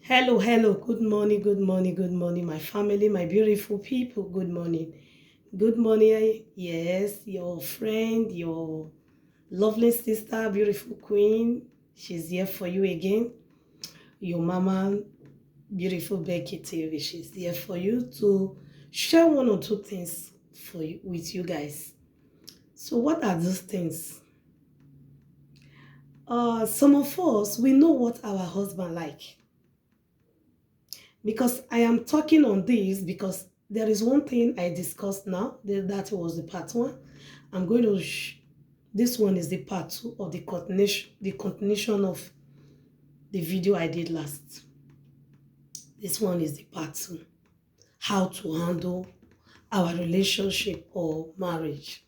Hello, hello. Good morning, good morning, good morning, my family, my beautiful people. Good morning. Good morning. Yes, your friend, your lovely sister, beautiful queen. She's here for you again. Your mama, beautiful Becky TV. She's here for you to share one or two things for you with you guys. So, what are those things? Some of us we know what our husband like. Because I am talking on this because there is one thing I discussed now. That was the part one. I'm going to. This one is the part two of the continuation of the video I did last. This one is the part two. How to handle our relationship or marriage.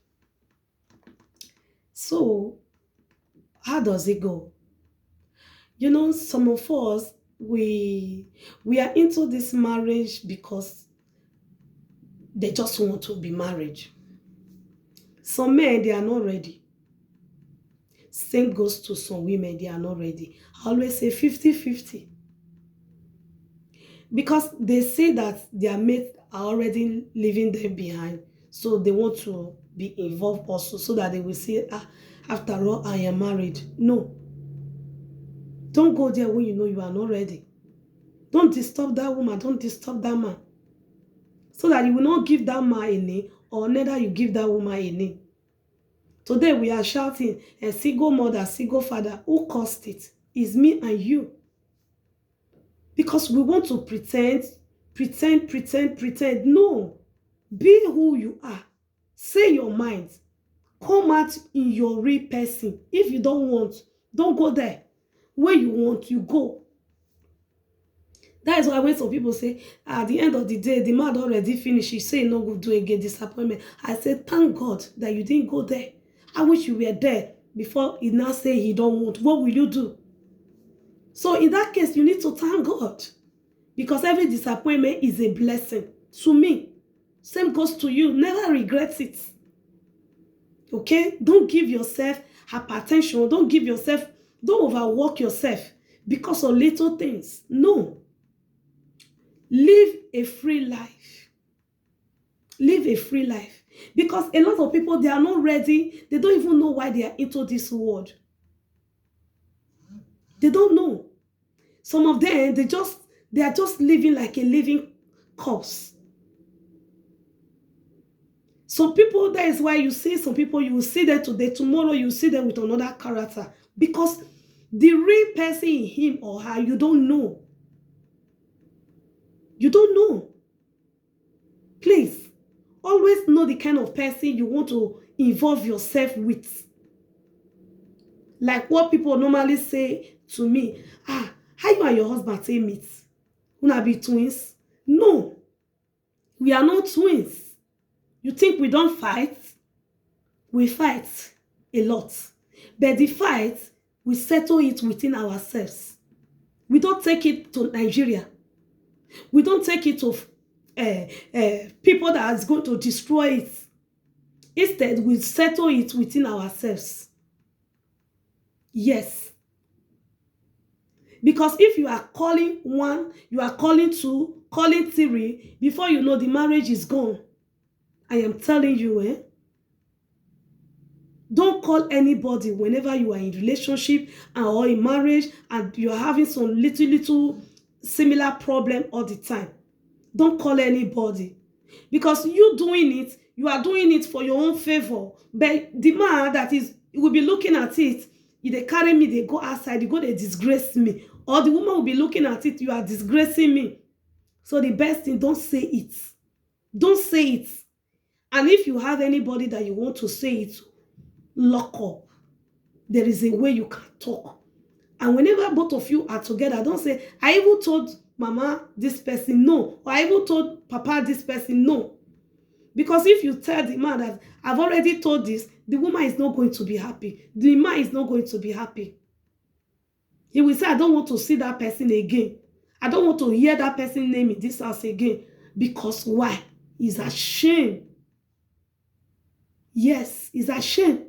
So, how does it go? Some of us we are into this marriage because they just want to be married. Some men, they are not ready. Same goes to some women, they are not ready. I always say 50-50. Because they say that their mates are already leaving them behind. So they want to be involved also so that they will say, after all, I am married. No. Don't go there when you know you are not ready. Don't disturb that woman. Don't disturb that man. So that you will not give that man a name or neither you give that woman a name. Today we are shouting, a single mother, single father. Who caused it? It's me and you. Because we want to pretend. No. Be who you are. Say your mind. Come out in your real person. If you don't want, don't go there. When you want, you go. That is why when some people say, at the end of the day, the man already finished. You say no go do again, disappointment. I say, thank God that you didn't go there. I wish you were there before he now say he don't want. What will you do? So in that case, you need to thank God. Because every disappointment is a blessing to me. Same goes to you. Never regret it. Okay? Don't give yourself hypertension. Don't overwork yourself because of little things. No. Live a free life. Live a free life. Because a lot of people, they are not ready. They don't even know why they are into this world. They don't know. Some of them, they are just living like a living corpse. Some people, that is why you see some people, you will see them today, tomorrow you will see them with another character. Because the real person in him or her, you don't know. You don't know. Please, always know the kind of person you want to involve yourself with. Like what people normally say to me, how you and your husband say meet? Una be twins? No, we are not twins. You think we don't fight? We fight a lot. But the fight, we settle it within ourselves. We don't take it to Nigeria. We don't take it to people that is going to destroy it. Instead, we settle it within ourselves. Yes. Because if you are calling one, you are calling two, calling three, before you know, the marriage is gone. I am telling you, Don't call anybody whenever you are in relationship or in marriage and you are having some little similar problem all the time. Don't call anybody. Because you are doing it for your own favor. But the man that will be looking at it, if they carry me, they go outside, they disgrace me. Or the woman will be looking at it, you are disgracing me. So the best thing, don't say it. Don't say it. And if you have anybody that you want to say it, lock up. There is a way you can talk. And whenever both of you are together, don't say, I even told mama this person no. Or I even told papa this person no. Because if you tell the man that I've already told this, the woman is not going to be happy. The man is not going to be happy. He will say, I don't want to see that person again. I don't want to hear that person's name in this house again. Because why? He's ashamed. Yes, he's ashamed.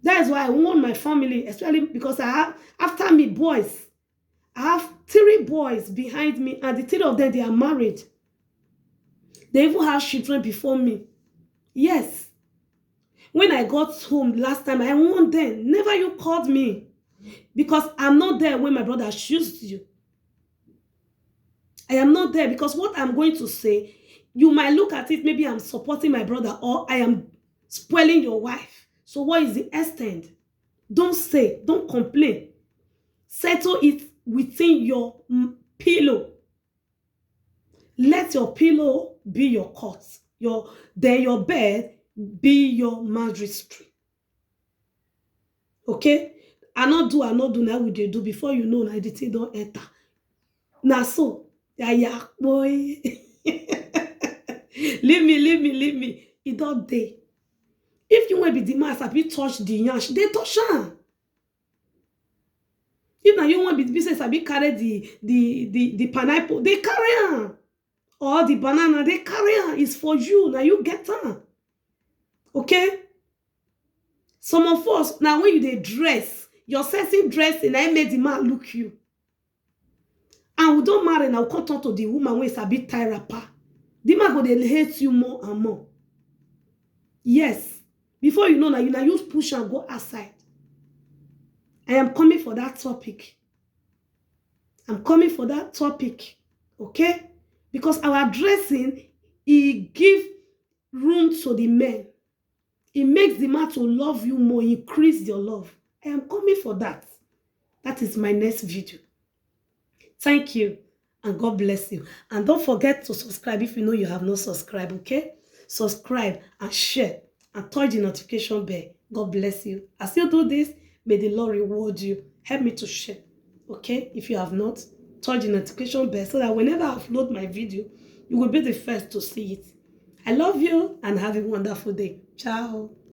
That is why I warn my family, especially because after me, boys. I have 3 boys behind me, and the 3 of them, they are married. They even have children before me. Yes. When I got home last time, I warned them, never you called me. Because I'm not there when my brother chooses you. I am not there because what I'm going to say, you might look at it, maybe I'm supporting my brother or I am spoiling your wife. So what is the extent? Don't say, don't complain. Settle it within your pillow. Let your pillow be your court. Then your bed be your magistrate. Okay? I not do now we dey do before you know na the thing don't enter. Na so. Yeah, boy. Leave me. It don't dey. If you want be the man, sabi touch the yansh, they touch am. If na you want be the business, sabi carry the pineapple, they carry am. Or the banana, they carry am. It's for you. Now you get am. Okay? Some of us, now when you dey dress, your sexy dressing, I made the man look you. And we don't marry now, come talk to the woman when it's a bit tie wrapper. The man go dey hate you more and more. Yes. Before you know now, you push and go outside. I am coming for that topic. I'm coming for that topic. Okay? Because our dressing, it gives room to the men. It makes the man to love you more, increase your love. I am coming for that. That is my next video. Thank you, and God bless you. And don't forget to subscribe if you know you have not subscribed, okay? Subscribe and share and touch the notification bell. God bless you. As you do this, may the Lord reward you. Help me to share, okay? If you have not, touch the notification bell so that whenever I upload my video, you will be the first to see it. I love you and have a wonderful day. Ciao.